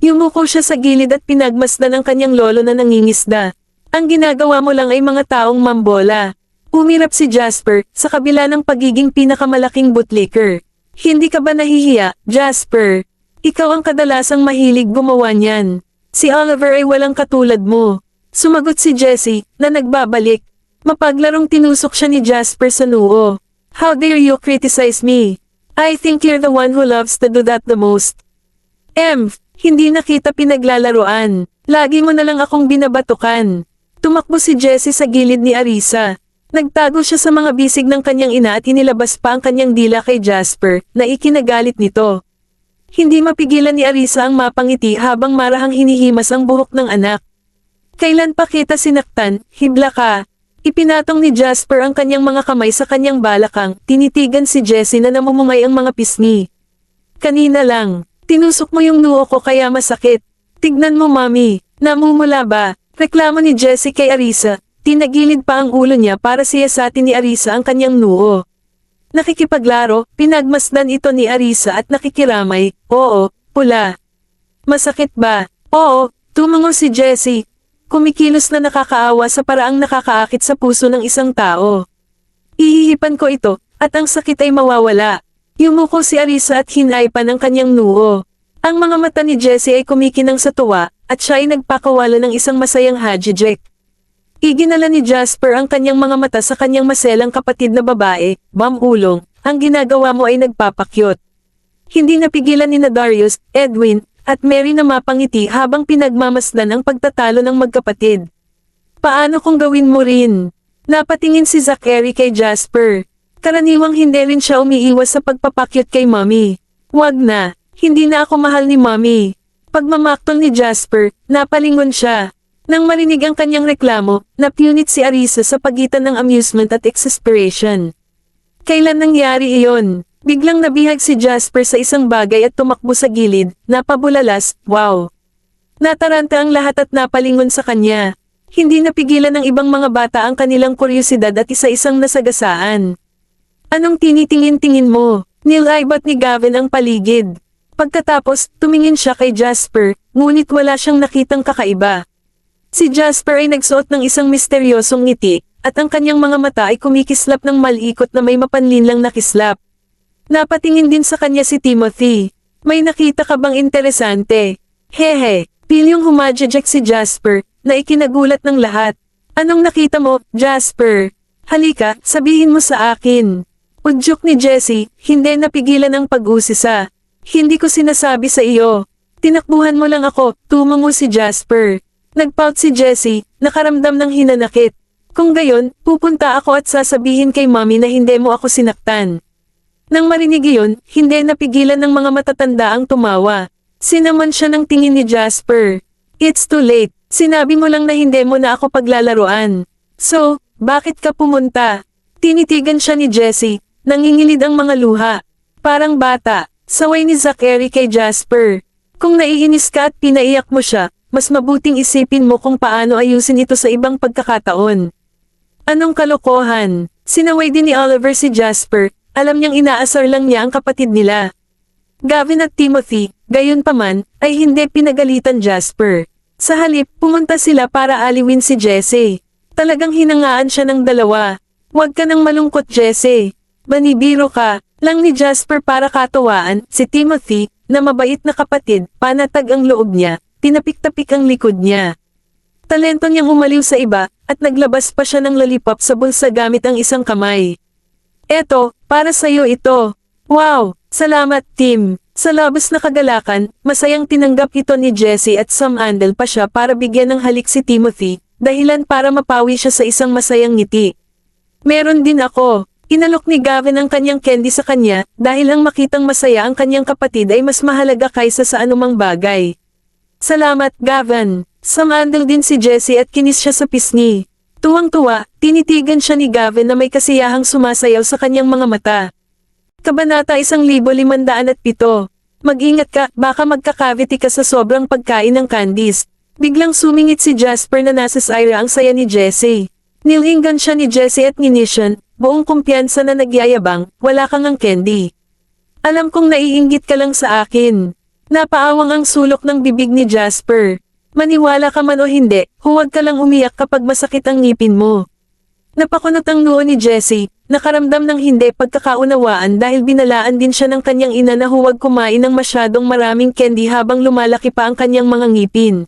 Yumuko siya sa gilid at pinagmasdan ang kanyang lolo na nangingisda. Ang ginagawa mo lang ay mga taong mambola. Umirap si Jasper, sa kabila ng pagiging pinakamalaking bootlicker. Hindi ka ba nahihiya, Jasper? Ikaw ang kadalasang mahilig gumawa niyan. Si Oliver ay walang katulad mo. Sumagot si Jessie, na nagbabalik. Mapaglarong tinusok siya ni Jasper sa noo. How dare you criticize me? I think you're the one who loves to do that the most. Hindi na kita pinaglalaruan. Lagi mo na lang akong binabatukan. Tumakbo si Jessie sa gilid ni Arisa. Nagtago siya sa mga bisig ng kanyang ina at inilabas pa ang kanyang dila kay Jasper, na ikinagalit nito. Hindi mapigilan ni Arisa ang mapangiti habang marahang hinihimas ang buhok ng anak. Kailan pa kita sinaktan, hibla ka? Ipinatong ni Jasper ang kanyang mga kamay sa kanyang balakang, tinitigan si Jessie na namumungay ang mga pisngi. Kanina lang, tinusok mo yung noo ko kaya masakit. Tignan mo mami, namumula ba? Reklamo ni Jessie kay Arisa. Tinagilid pa ang ulo niya para siyasatin ni Arisa ang kanyang noo. Nakikipaglaro, pinagmasdan ito ni Arisa at nakikiramay, oo, pula. Masakit ba? Oo, tumango si Jessie. Kumikilos na nakakaawa sa paraang nakakaakit sa puso ng isang tao. Ihihipan ko ito, at ang sakit ay mawawala. Yumuko si Arisa at hinaypan ang kanyang noo. Ang mga mata ni Jessie ay kumikinang sa tuwa, at siya ay nagpakawala ng isang masayang hajijek. Iginala ni Jasper ang kanyang mga mata sa kanyang maselang kapatid na babae, Ulong, ang ginagawa mo ay nagpapakyot. Hindi napigilan ni Darius, Edwin, at Mary na mapangiti habang pinagmamasdan ang pagtatalo ng magkapatid. Paano kung gawin mo rin? Napatingin si Zachary kay Jasper. Karaniwang hindi rin siya umiiwas sa pagpapakyot kay Mommy. Wag na, hindi na ako mahal ni Mommy. Pagmamaktol ni Jasper, napalingon siya. Nang marinig ang kanyang reklamo, napunit si Arisa sa pagitan ng amusement at exasperation. Kailan nangyari iyon? Biglang nabihag si Jasper sa isang bagay at tumakbo sa gilid, napabulalas, wow! Nataranta ang lahat at napalingon sa kanya. Hindi napigilan ng ibang mga bata ang kanilang kuryosidad at isa-isang nasagasaan. Anong tinitingin-tingin mo? Nilaibat ni Gavin ang paligid. Pagkatapos, tumingin siya kay Jasper, ngunit wala siyang nakitang kakaiba. Si Jasper ay nagsuot ng isang misteryosong ngiti, at ang kanyang mga mata ay kumikislap ng malikot na may mapanlinlang na kislap. Napatingin din sa kanya si Timothy. May nakita ka bang interesante? Hehe, pilyong humadjajak si Jasper, na ikinagulat ng lahat. Anong nakita mo, Jasper? Halika, sabihin mo sa akin. Udyok ni Jessie, hindi napigilan ang pag-usisa. Hindi ko sinasabi sa iyo. Tinakbuhan mo lang ako, tumango si Jasper. Nagpout si Jessie, nakaramdam ng hinanakit. Kung gayon, pupunta ako at sasabihin kay Mommy na hindi mo ako sinaktan. Nang marinig iyon, hindi napigilan ng mga matatanda ang tumawa. Sinaman siya ng tingin ni Jasper. It's too late, sinabi mo lang na hindi mo na ako paglalaruan. So, bakit ka pumunta? Tinitigan siya ni Jessie, nangingilid ang mga luha. Parang bata, saway ni Zachary kay Jasper. Kung naiinis ka at pinaiyak mo siya, mas mabuting isipin mo kung paano ayusin ito sa ibang pagkakataon. Anong kalokohan? Sinaway din ni Oliver si Jasper, alam niyang inaasar lang niya ang kapatid nila. Gavin at Timothy, gayunpaman, ay hindi pinagalitan Jasper. Sa halip, pumunta sila para aliwin si Jessie. Talagang hinangaan siya ng dalawa. Huwag ka nang malungkot Jessie. Banibiro ka, lang ni Jasper para katawaan, si Timothy, na mabait na kapatid, panatag ang loob niya. Tinapik-tapik ang likod niya. Talento niyang umaliw sa iba, at naglabas pa siya ng lollipop sa bulsa gamit ang isang kamay. Eto, para sa'yo ito. Wow, salamat Tim. Sa labas na kagalakan, masayang tinanggap ito ni Jessie at sumandal pa siya para bigyan ng halik si Timothy, dahilan para mapawi siya sa isang masayang ngiti. Meron din ako. Inalok ni Gavin ang kanyang candy sa kanya, dahil ang makitang masaya ang kanyang kapatid ay mas mahalaga kaysa sa anumang bagay. Salamat, Gavin. Sumandal din si Jessie at kinis siya sa pisngi. Tuwang-tuwa, tinitigan siya ni Gavin na may kasiyahang sumasayaw sa kanyang mga mata. Kabanata 1507. Mag-ingat ka, baka magkakavity ka sa sobrang pagkain ng candies. Biglang sumingit si Jasper na nasa Syra ang saya ni Jessie. Nilinggan siya ni Jessie at nginisyon, buong kumpiyansa na nagyayabang, wala kang ang candy. Alam kong naiinggit ka lang sa akin. Napaawang ang sulok ng bibig ni Jasper. Maniwala ka man o hindi, huwag ka lang umiyak kapag masakit ang ngipin mo. Napakunot ang noo ni Jessie, nakaramdam ng hindi pagkakaunawaan dahil binalaan din siya ng kanyang ina na huwag kumain ng masyadong maraming candy habang lumalaki pa ang kanyang mga ngipin.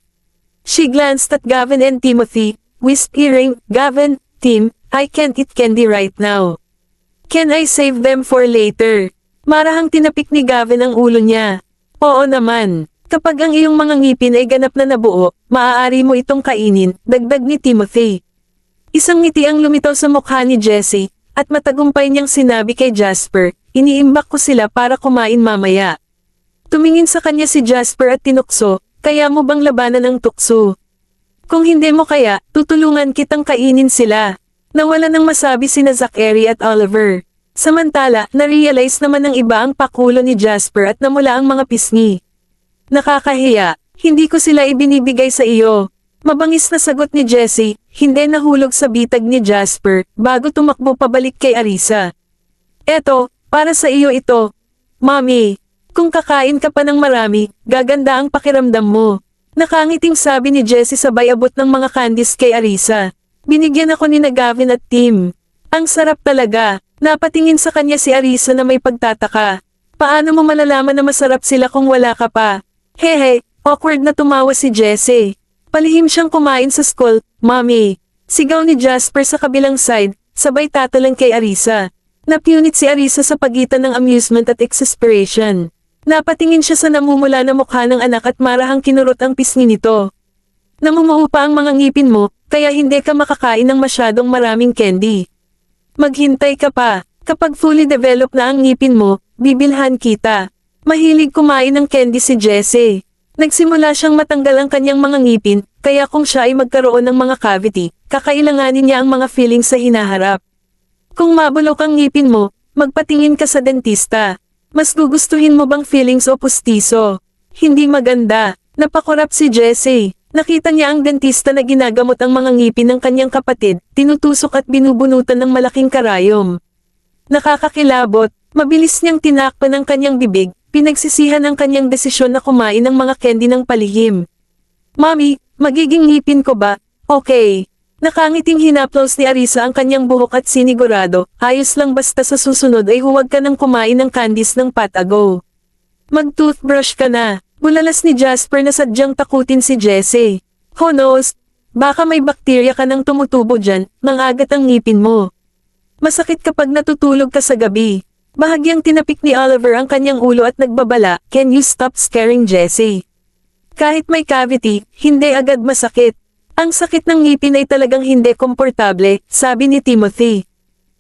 She glanced at Gavin and Timothy, whispering, "Gavin, Tim, I can't eat candy right now. Can I save them for later?" Marahang tinapik ni Gavin ang ulo niya. Oo naman. Kapag ang iyong mga ngipin ay ganap na nabuo, maaari mo itong kainin, dagdag ni Timothy. Isang ngiti ang lumitaw sa mukha ni Jessie, at matagumpay niyang sinabi kay Jasper, "Iniimbak ko sila para kumain mamaya." Tumingin sa kanya si Jasper at tinukso, "Kaya mo bang labanan ang tukso? Kung hindi mo kaya, tutulungan kitang kainin sila." Nawala nang masabi sina Zachary at Oliver. Samantala, na-realize naman ng iba ang pakulo ni Jasper at namula ang mga pisngi. "Nakakahiya, hindi ko sila ibinibigay sa iyo." Mabangis na sagot ni Jessie, hindi nahulog sa bitag ni Jasper, bago tumakbo pabalik kay Arisa. "Eto, para sa iyo ito. Mommy, kung kakain ka pa ng marami, gaganda ang pakiramdam mo." Nakangiting sabi ni Jessie sabay abot ng mga candies kay Arisa. "Binigyan ako ni Gavin at Tim. Ang sarap talaga." Napatingin sa kanya si Arisa na may pagtataka. "Paano mo malalaman na masarap sila kung wala ka pa?" "Hehe," awkward na tumawa si Jessie. "Palihim siyang kumain sa school, Mommy." Sigaw ni Jasper sa kabilang side, sabay tatalang kay Arisa. Napunit si Arisa sa pagitan ng amusement at exasperation. Napatingin siya sa namumula na mukha ng anak at marahang kinurot ang pisngi nito. "Namumuo pa ang mga ngipin mo, kaya hindi ka makakain ng masyadong maraming candy. Maghintay ka pa, kapag fully developed na ang ngipin mo, bibilhan kita." Mahilig kumain ng candy si Jessie. Nagsimula siyang matanggal ang kanyang mga ngipin, kaya kung siya ay magkaroon ng mga cavity, kakailanganin niya ang mga fillings sa hinaharap. Kung mabulok ang ngipin mo, magpatingin ka sa dentista. Mas gugustuhin mo bang fillings o pustiso? Hindi maganda. Napakurap si Jessie. Nakita niya ang dentista na ginagamot ang mga ngipin ng kanyang kapatid, tinutusok at binubunutan ng malaking karayom. Nakakakilabot, mabilis niyang tinakpan ang kanyang bibig, pinagsisihan ang kanyang desisyon na kumain ng mga candy ng palihim. "Mommy, magiging ngipin ko ba? Okay." Nakangiting hinaplos ni Arisa ang kanyang buhok at sinigurado, "Ayos lang basta sa susunod ay huwag ka nang kumain ng candies ng patago. Mag-toothbrush ka na." Bulalas ni Jasper na sadyang takutin si Jessie. "Who knows? Baka may bakterya ka nang tumutubo dyan, nangagat ang ngipin mo. Masakit kapag natutulog ka sa gabi." Bahagyang tinapik ni Oliver ang kanyang ulo at nagbabala, "Can you stop scaring Jessie? Kahit may cavity, hindi agad masakit. Ang sakit ng ngipin ay talagang hindi komportable," sabi ni Timothy.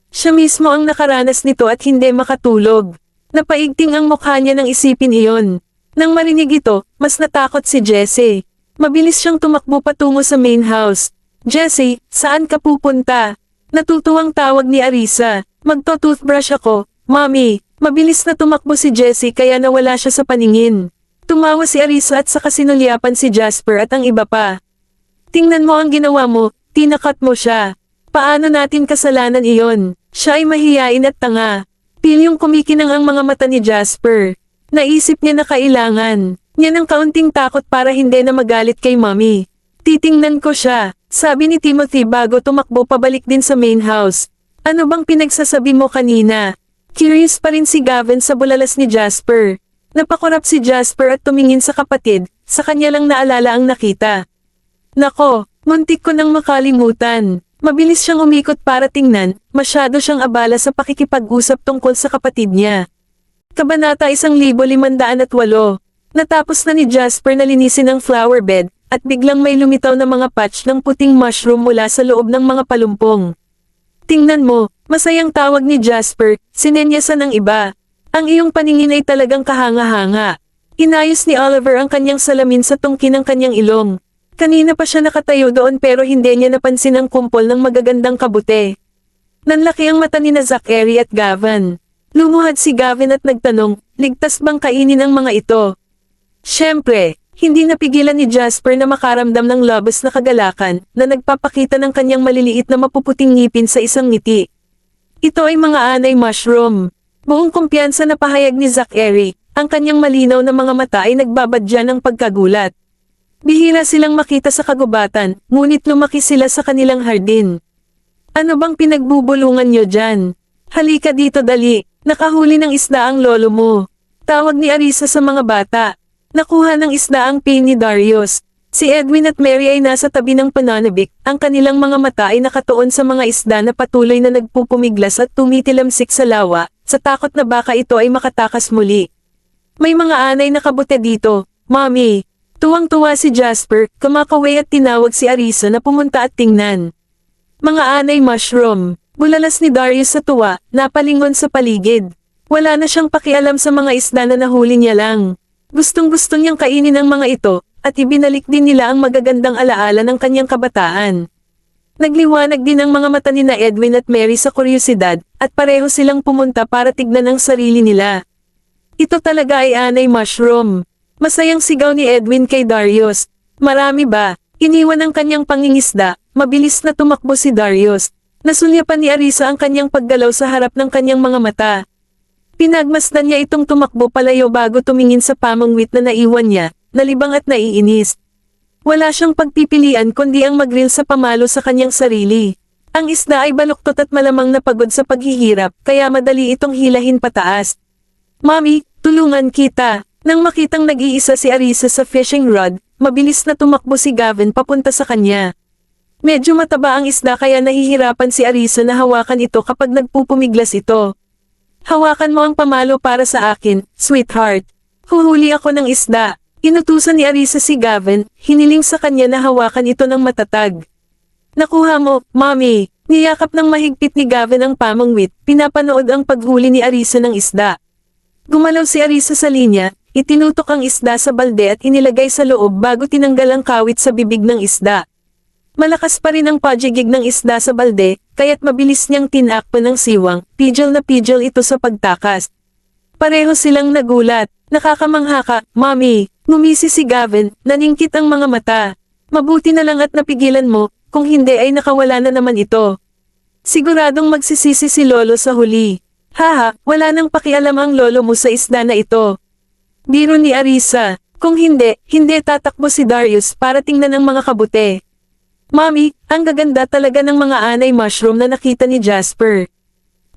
Siya mismo ang nakaranas nito at hindi makatulog. Napaigting ang mukha niya nang isipin iyon. Nang marinig ito, mas natakot si Jessie. Mabilis siyang tumakbo patungo sa main house. "Jessie, saan ka pupunta?" Natutuwang tawag ni Arisa. "Magto-toothbrush ako, Mommy." Mabilis na tumakbo si Jessie kaya nawala siya sa paningin. Tumawa si Arisa at saka sinulyapan si Jasper at ang iba pa. "Tingnan mo ang ginawa mo, tinakat mo siya. Paano natin kasalanan iyon? Siya ay mahiyain at tanga." Pilyong kumikinang ang mga mata ni Jasper. Naisip niya na kailangan niya ng kaunting takot para hindi na magalit kay Mommy. "Titingnan ko siya," sabi ni Timothy bago tumakbo pabalik din sa main house. "Ano bang pinagsasabi mo kanina?" Curious pa rin si Gavin sa bulalas ni Jasper. Napakurap si Jasper at tumingin sa kapatid, sa kanya lang naalala ang nakita. "Nako, muntik ko nang makalimutan." Mabilis siyang umikot para tingnan, masyado siyang abala sa pakikipag-usap tungkol sa kapatid niya. Kabanata 1508. Natapos na ni Jasper na linisin ang flower bed, at biglang may lumitaw na mga patch ng puting mushroom mula sa loob ng mga palumpong. "Tingnan mo," masayang tawag ni Jasper, sinenyasan ng iba. "Ang iyong paningin ay talagang kahanga-hanga." Inayos ni Oliver ang kanyang salamin sa tungkin ng kanyang ilong. Kanina pa siya nakatayo doon pero hindi niya napansin ang kumpol ng magagandang kabute. Nanlaki ang mata ni Zachary at Gavin. Lumuhad si Gavin at nagtanong, "Ligtas bang kainin ang mga ito?" Siyempre, hindi napigilan ni Jasper na makaramdam ng labas na kagalakan na nagpapakita ng kanyang maliliit na mapuputing ngipin sa isang ngiti. "Ito ay mga anay mushroom." Buong kumpiyansa na pahayag ni Zachary, ang kanyang malinaw na mga mata ay nagbabadya ng pagkagulat. Bihira silang makita sa kagubatan, ngunit lumaki sila sa kanilang hardin. Ano bang pinagbubulungan nyo dyan? Halika dito dali, nakahuli ng isda ang lolo mo. Tawag ni Arisa sa mga bata. Nakuha ng isda ang pain ni Darius. Si Edwin at Mary ay nasa tabi ng pananabik, ang kanilang mga mata ay nakatuon sa mga isda na patuloy na nagpupumiglas at tumitilamsik sa lawa, sa takot na baka ito ay makatakas muli. May mga anay na kabute dito, Mommy. Tuwang-tuwa si Jasper, kumakaway at tinawag si Arisa na pumunta at tingnan. Mga anay mushroom. Bulalas ni Darius sa tuwa, napalingon sa paligid. Wala na siyang pakialam sa mga isda na nahuli niya lang. Gustong-gusto niyang kainin ang mga ito, at ibinalik din nila ang magagandang alaala ng kanyang kabataan. Nagliwanag din ang mga mata ni na Edwin at Mary sa kuryosidad, at pareho silang pumunta para tignan ang sarili nila. Ito talaga ay anay mushroom. Masayang sigaw ni Edwin kay Darius. Marami ba? Iniwan ang kanyang pangingisda, mabilis na tumakbo si Darius. Nasulyapan ni Arisa ang kanyang paggalaw sa harap ng kanyang mga mata. Pinagmasdan niya itong tumakbo palayo bago tumingin sa pamangwit na naiwan niya, nalibang at naiinis. Wala siyang pagpipilian kundi ang mag-reel sa pamalo sa kanyang sarili. Ang isda ay baluktot at malamang napagod sa paghihirap, kaya madali itong hilahin pataas. Mommy, tulungan kita. Nang makitang nag-iisa si Arisa sa fishing rod, mabilis na tumakbo si Gavin papunta sa kanya. Medyo mataba ang isda kaya nahihirapan si Arisa na hawakan ito kapag nagpupumiglas ito. Hawakan mo ang pamalo para sa akin, sweetheart. Huhuli ako ng isda. Inutusan ni Arisa si Gavin, hiniling sa kanya na hawakan ito ng matatag. Nakuha mo, Mommy. Niyakap ng mahigpit ni Gavin ang pamangwit, pinapanood ang paghuli ni Arisa ng isda. Gumalaw si Arisa sa linya, itinutok ang isda sa balde at inilagay sa loob bago tinanggal ang kawit sa bibig ng isda. Malakas pa rin ang pagigig ng isda sa balde, kaya't mabilis niyang tinakpan ng siwang, pidgel na pidgel ito sa pagtakas. Pareho silang nagulat. Nakakamangha ka, Mommy. Ngumisi si Gavin, naningkit ang mga mata. Mabuti na lang at napigilan mo, kung hindi ay nakawala na naman ito. Siguradong magsisisi si Lolo sa huli. Haha, wala nang pakialam ang lolo mo sa isda na ito. Biro ni Arisa. Kung hindi, hindi tatakbo si Darius para tingnan ang mga kabute. Mommy, ang gaganda talaga ng mga anay mushroom na nakita ni Jasper.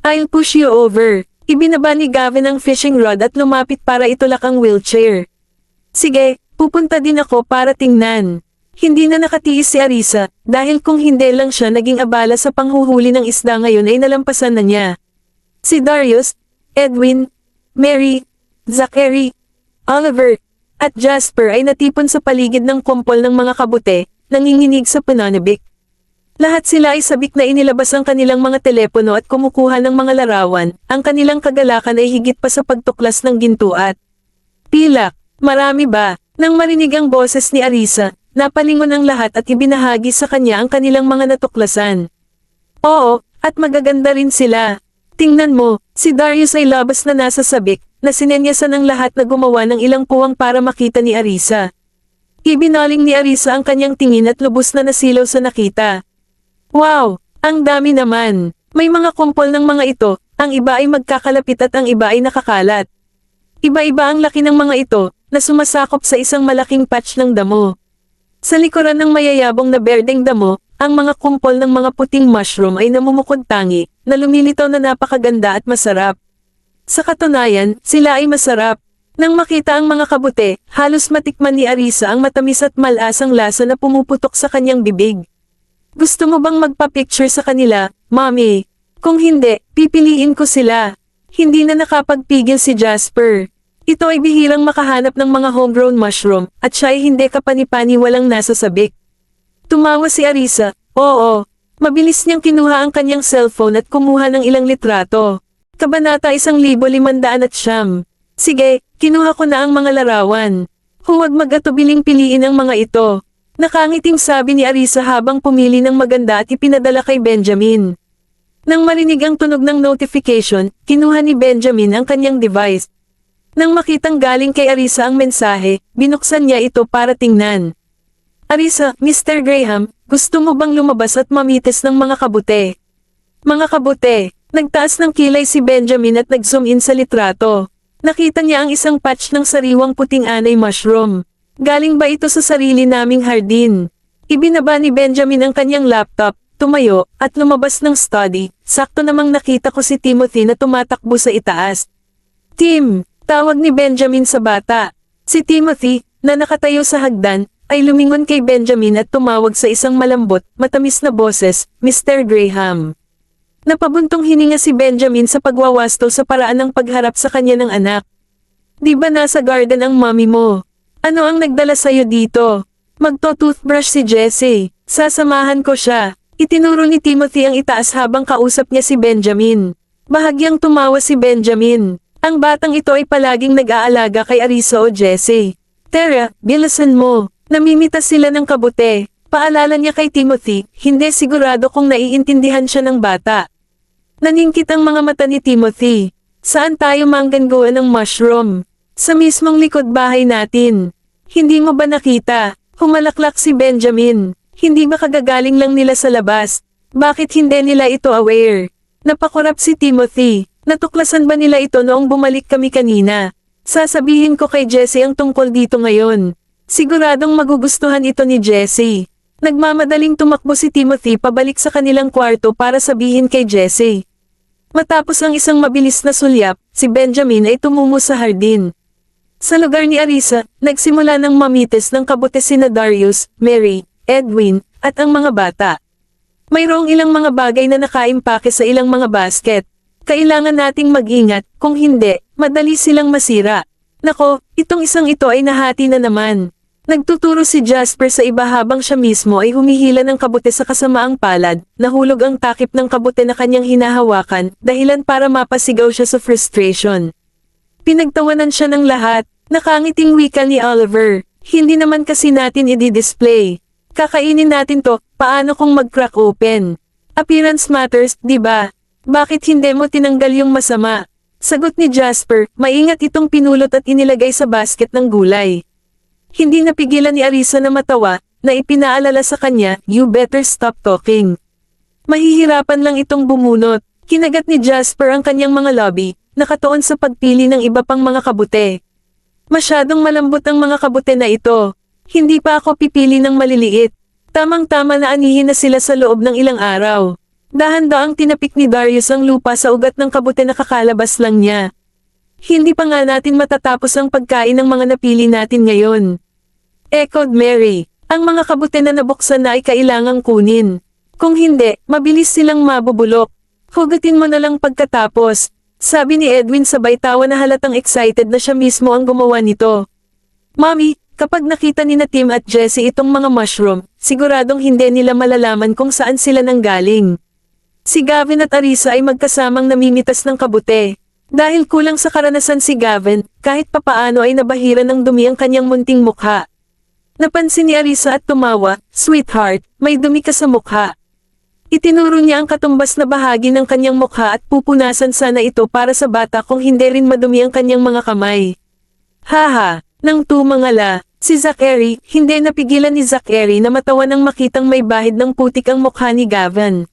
I'll push you over. Ibinaba ni Gavin ang fishing rod at lumapit para itulak ang wheelchair. Sige, pupunta din ako para tingnan. Hindi na nakatiis si Arisa, dahil kung hindi lang siya naging abala sa panghuhuli ng isda ngayon ay nalampasan na niya. Si Darius, Edwin, Mary, Zachary, Oliver, at Jasper ay natipon sa paligid ng kumpol ng mga kabute, nanginginig sa pananabik. Lahat sila ay sabik na inilabas ang kanilang mga telepono at kumukuha ng mga larawan, ang kanilang kagalakan ay higit pa sa pagtuklas ng gintuat. Pilak, marami ba? Nang marinig ang boses ni Arisa, napalingon ang lahat at ibinahagi sa kanya ang kanilang mga natuklasan. Oo, at magaganda rin sila. Tingnan mo, si Darius ay labas na nasa sabik, na sinenyasan ng lahat na gumawa ng ilang puwang para makita ni Arisa. Ibinaling ni Arisa ang kanyang tingin at lubos na nasilaw sa nakita. Wow, ang dami naman. May mga kumpol ng mga ito, ang iba ay magkakalapit at ang iba ay nakakalat. Iba-iba ang laki ng mga ito, na sumasakop sa isang malaking patch ng damo. Sa likuran ng mayayabong na berdeng damo, ang mga kumpol ng mga puting mushroom ay namumukod tangi, na lumilitaw na napakaganda at masarap. Sa katunayan, sila ay masarap. Nang makita ang mga kabute, halos matikman ni Arisa ang matamis at malasang lasa na pumuputok sa kanyang bibig. Gusto mo bang magpa-picture sa kanila, Mommy? Kung hindi, pipiliin ko sila. Hindi na nakapagpigil si Jasper. Ito ay bihirang makahanap ng mga homegrown mushroom, at siya ay hindi kapani-pani walang nasa sabik. Tumawa si Arisa, oo. Mabilis niyang kinuha ang kanyang cellphone at kumuha ng ilang litrato. Kabanata 1509. Sige, kinuha ko na ang mga larawan. Huwag mag-atubiling piliin ang mga ito. Nakangiting sabi ni Arisa habang pumili ng maganda at ipinadala kay Benjamin. Nang marinig ang tunog ng notification, kinuha ni Benjamin ang kanyang device. Nang makitang galing kay Arisa ang mensahe, binuksan niya ito para tingnan. Arisa, Mr. Graham, gusto mo bang lumabas at mamites ng mga kabute? Mga kabute, nagtaas ng kilay si Benjamin at nag-zoom in sa litrato. Nakita niya ang isang patch ng sariwang puting anay mushroom. Galing ba ito sa sarili naming hardin? Ibinaba ni Benjamin ang kanyang laptop, tumayo, at lumabas ng study. Sakto namang nakita ko si Timothy na tumatakbo sa itaas. Tim, tawag ni Benjamin sa bata. Si Timothy, na nakatayo sa hagdan, ay lumingon kay Benjamin at tumawag sa isang malambot, matamis na boses, Mr. Graham. Napabuntong hininga si Benjamin sa pagwawasto sa paraan ng pagharap sa kanya ng anak. Di ba nasa garden ang mommy mo? Ano ang nagdala sa'yo dito? Magto-toothbrush si Jessie. Sasamahan ko siya. Itinuro ni Timothy ang itaas habang kausap niya si Benjamin. Bahagyang tumawa si Benjamin. Ang batang ito ay palaging nag-aalaga kay Arisa o Jessie. Tara, bilisan mo. Namimitas sila ng kabute. Paalala niya kay Timothy, hindi sigurado kung naiintindihan siya ng bata. Naningkit ang mga mata ni Timothy. Saan tayo manggagawa ng mushroom? Sa mismong likod bahay natin. Hindi mo ba nakita? Humalaklak si Benjamin. Hindi ba kagagaling lang nila sa labas? Bakit hindi nila ito aware? Napakurap si Timothy. Natuklasan ba nila ito noong bumalik kami kanina? Sasabihin ko kay Jessie ang tungkol dito ngayon. Siguradong magugustuhan ito ni Jessie. Nagmamadaling tumakbo si Timothy pabalik sa kanilang kwarto para sabihin kay Jessie. Matapos ang isang mabilis na sulyap, si Benjamin ay tumungo sa hardin. Sa lugar ni Arisa, nagsimula ng mamitis ng kabute sina Darius, Mary, Edwin, at ang mga bata. Mayroong ilang mga bagay na nakaimpake sa ilang mga basket. Kailangan nating mag-ingat, kung hindi, madali silang masira. Nako, itong isang ito ay nahati na naman. Nagtuturo si Jasper sa iba habang siya mismo ay humihila ng kabute sa kasamaang palad, nahulog ang takip ng kabute na kanyang hinahawakan, dahilan para mapasigaw siya sa frustration. Pinagtawanan siya ng lahat, nakangiting wika ni Oliver, hindi naman kasi natin i-display. Kakainin natin to, paano kung mag-crack open? Appearance matters, di ba? Bakit hindi mo tinanggal yung masama? Sagot ni Jasper, maingat itong pinulot at inilagay sa basket ng gulay. Hindi napigilan ni Arisa na matawa, na ipinaalala sa kanya, you better stop talking. Mahihirapan lang itong bumunot. Kinagat ni Jasper ang kanyang mga lobby, nakatuon sa pagpili ng iba pang mga kabute. Masyadong malambot ang mga kabute na ito. Hindi pa ako pipili ng maliliit. Tamang-tama na anihin na sila sa loob ng ilang araw. Dahan-daang tinapik ni Darius ang lupa sa ugat ng kabute na kakalabas lang niya. Hindi pa nga natin matatapos ang pagkain ng mga napili natin ngayon. Echoed Mary, ang mga kabute na nabuksan na ay kailangang kunin. Kung hindi, mabilis silang mabubulok. Hugatin mo na lang pagkatapos, sabi ni Edwin sabay tawa na halatang excited na siya mismo ang gumawa nito. Mommy, kapag nakita ni na Tim at Jessie itong mga mushroom, siguradong hindi nila malalaman kung saan sila nanggaling. Si Gavin at Arisa ay magkasamang namimitas ng kabute. Dahil kulang sa karanasan si Gavin, kahit papaano ay nabahira ng dumi ang kanyang munting mukha. Napansin ni Arisa at tumawa, sweetheart, may dumi ka sa mukha. Itinuro niya ang katumbas na bahagi ng kanyang mukha at pupunasan sana ito para sa bata kung hindi rin madumi ang kanyang mga kamay. Haha, nang tumangala, si Zachary, hindi napigilan ni Zachary na matawa nang makitang may bahid ng putik ang mukha ni Gavin.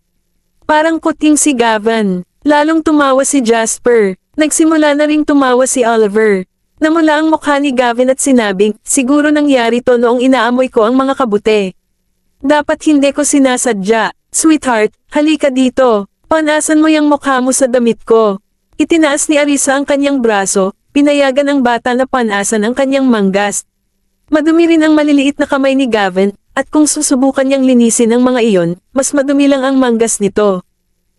Parang kuting si Gavin, lalong tumawa si Jasper. Nagsimula na ring tumawa si Oliver. Namula ang mukha ni Gavin at sinabing, siguro nangyari to noong inaamoy ko ang mga kabute. Dapat hindi ko sinasadya. Sweetheart, halika dito. Panasan mo yung mukha mo sa damit ko. Itinaas ni Arisa ang kanyang braso, pinayagan ang bata na panasan ang kanyang manggas. Madumi rin ang maliliit na kamay ni Gavin, at kung susubukan niyang linisin ang mga iyon, mas madumi lang ang manggas nito.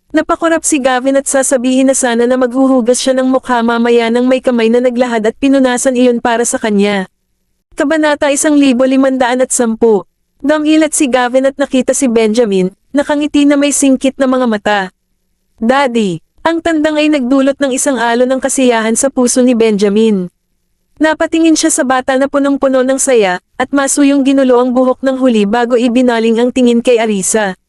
Napakurap si Gavin at sasabihin na sana na maghuhugas siya ng mukha mamaya nang may kamay na naglahad at pinunasan iyon para sa kanya. Kabanata 1510. Damilat si Gavin at nakita si Benjamin, nakangiti na may singkit na mga mata. Daddy, ang tandang ay nagdulot ng isang alon ng kasiyahan sa puso ni Benjamin. Napatingin siya sa bata na punong-puno ng saya, at masuyong ginulo ang buhok ng huli bago ibinaling ang tingin kay Arisa.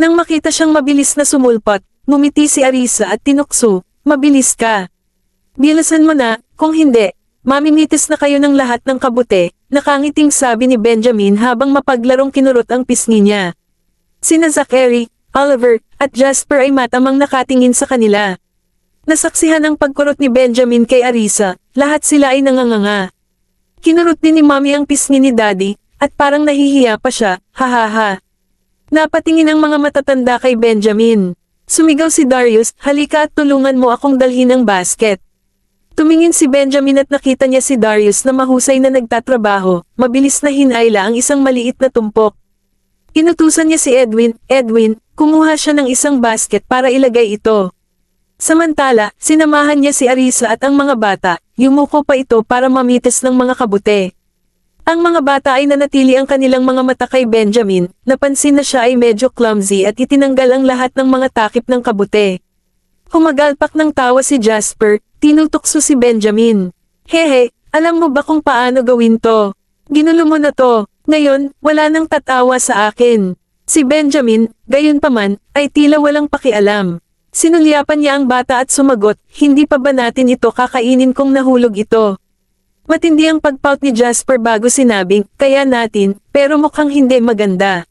Nang makita siyang mabilis na sumulpot, ngumiti si Arisa at tinukso, mabilis ka. Bilisan mo na, kung hindi, mamimitis na kayo ng lahat ng kabute, nakangiting sabi ni Benjamin habang mapaglarong kinurot ang pisngi niya. Sina Zachary, Oliver, at Jasper ay matamang nakatingin sa kanila. Nasaksihan ang pagkurot ni Benjamin kay Arisa, lahat sila ay nanganganga. Kinurot din ni Mommy ang pisngi ni Daddy, at parang nahihiya pa siya, hahaha. Napatingin ang mga matatanda kay Benjamin. Sumigaw si Darius, halika at tulungan mo akong dalhin ang basket. Tumingin si Benjamin at nakita niya si Darius na mahusay na nagtatrabaho, mabilis na hinayla ang isang maliit na tumpok. Inutusan niya si Edwin, kumuha siya ng isang basket para ilagay ito. Samantala, sinamahan niya si Arisa at ang mga bata, yumuko pa ito para mamitis ng mga kabute. Ang mga bata ay nanatili ang kanilang mga mata kay Benjamin, napansin na siya ay medyo clumsy at itinanggal ang lahat ng mga takip ng kabute. Humagalpak ng tawa si Jasper, tinutokso si Benjamin. Hehe, alam mo ba kung paano gawin to? Ginulo mo na to, ngayon, wala nang tatawa sa akin. Si Benjamin, gayunpaman, ay tila walang pakialam. Sinulyapan niya ang bata at sumagot, hindi pa ba natin ito kakainin kung nahulog ito? Matindi ang pagpout ni Jasper bago sinabing, kaya natin, pero mukhang hindi maganda.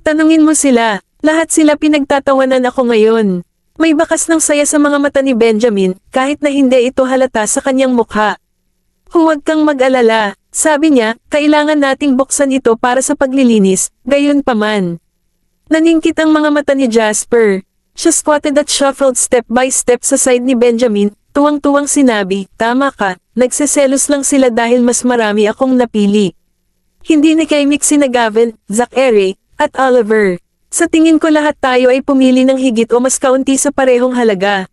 Tanungin mo sila, lahat sila pinagtatawanan ako ngayon. May bakas ng saya sa mga mata ni Benjamin, kahit na hindi ito halata sa kanyang mukha. Huwag kang mag-alala, sabi niya, kailangan nating buksan ito para sa paglilinis, gayon paman. Naningkit ang mga mata ni Jasper. Siya squatted at shuffled step by step sa side ni Benjamin, tuwang-tuwang sinabi, tama ka, nagseselos lang sila dahil mas marami akong napili. Hindi nakaimik sina Gavin, Zachary, at Oliver. Sa tingin ko lahat tayo ay pumili ng higit o mas kaunti sa parehong halaga.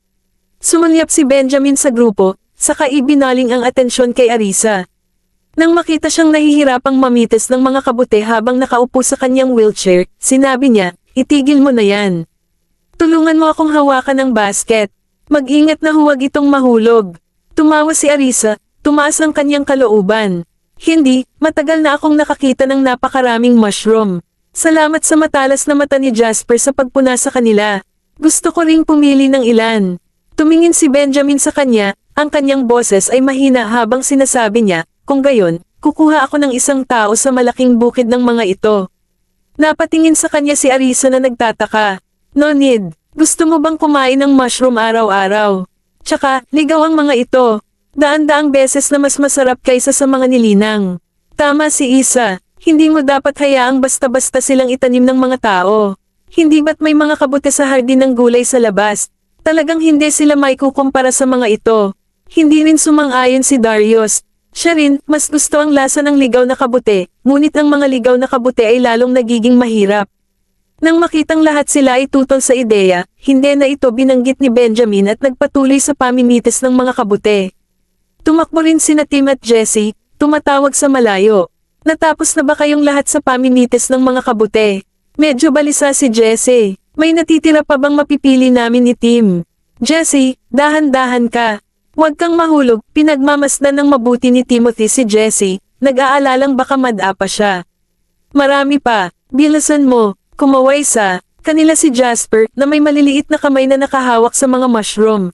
Sumulyap si Benjamin sa grupo, saka ibinaling ang atensyon kay Arisa. Nang makita siyang nahihirapang mamitis ng mga kabute habang nakaupo sa kanyang wheelchair, sinabi niya, itigil mo na yan. Tulungan mo akong hawakan ng basket. Mag-ingat na huwag itong mahulog. Tumawa si Arisa, tumaas ang kanyang kalooban. Hindi, matagal na akong nakakita ng napakaraming mushroom. Salamat sa matalas na mata ni Jasper sa pagpuna sa kanila. Gusto ko ring pumili ng ilan. Tumingin si Benjamin sa kanya, ang kanyang boses ay mahina habang sinasabi niya, kung gayon, kukuha ako ng isang tao sa malaking bukid ng mga ito. Napatingin sa kanya si Arisa na nagtataka. No need. Gusto mo bang kumain ng mushroom araw-araw? Tsaka, ligaw ang mga ito. Daan-daang beses na mas masarap kaysa sa mga nilinang. Tama si Isa. Hindi mo dapat hayaang basta-basta silang itanim ng mga tao. Hindi ba't may mga kabute sa hardin ng gulay sa labas? Talagang hindi sila maikukumpara sa mga ito. Hindi rin sumang-ayon si Darius. Siya rin, mas gusto ang lasa ng ligaw na kabute, ngunit ang mga ligaw na kabute ay lalong nagiging mahirap. Nang makitang lahat sila ay tutol sa ideya, hindi na ito binanggit ni Benjamin at nagpatuloy sa pamimitis ng mga kabute. Tumakbo rin sina Tim at Jesse, tumatawag sa malayo. Natapos na ba kayong lahat sa pamimitis ng mga kabute? Medyo balisa si Jesse. May natitira pa bang mapipili namin ni Tim? Jesse, dahan-dahan ka. Huwag kang mahulog, pinagmamasdan ng mabuti ni Timothy si Jesse, nag-aalalang baka madapa siya. Marami pa, bilisan mo. Kumaway sa kanila si Jasper na may maliliit na kamay na nakahawak sa mga mushroom.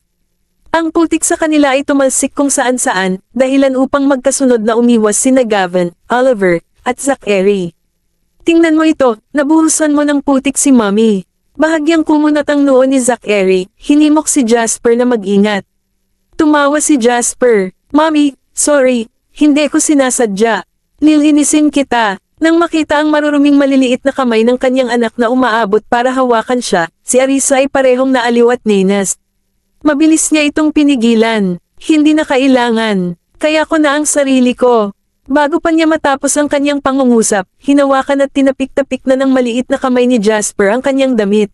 Ang putik sa kanila ay tumalsik kung saan-saan, dahilan upang magkasunod na umiwas sina Gavin, Oliver, at Zachary. Tingnan mo ito, nabuhusan mo ng putik si Mommy. Bahagyang kumunat ang noo ni Zachary, hinimok si Jasper na mag-ingat. Tumawa si Jasper, Mommy, sorry, hindi ko sinasadya. Lilinisin kita. Nang makita ang maruruming maliliit na kamay ng kanyang anak na umaabot para hawakan siya, si Arisa ay parehong naaliw at ninas. Mabilis niya itong pinigilan. Hindi na kailangan. Kaya ko na ang sarili ko. Bago pa niya matapos ang kanyang pangungusap, hinawakan at tinapik-tapik na ng maliit na kamay ni Jasper ang kanyang damit.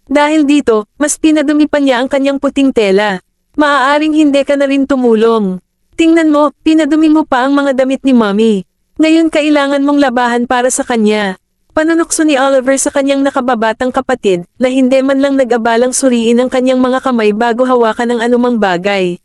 Dahil dito, mas pinadumi pa niya ang kanyang puting tela. Maaaring hindi ka na rin tumulong. Tingnan mo, pinadumi mo pa ang mga damit ni Mommy. Ngayon kailangan mong labahan para sa kanya. Panunukso ni Oliver sa kanyang nakababatang kapatid, na hindi man lang nag-abalang suriin ang kanyang mga kamay bago hawakan ng anumang bagay.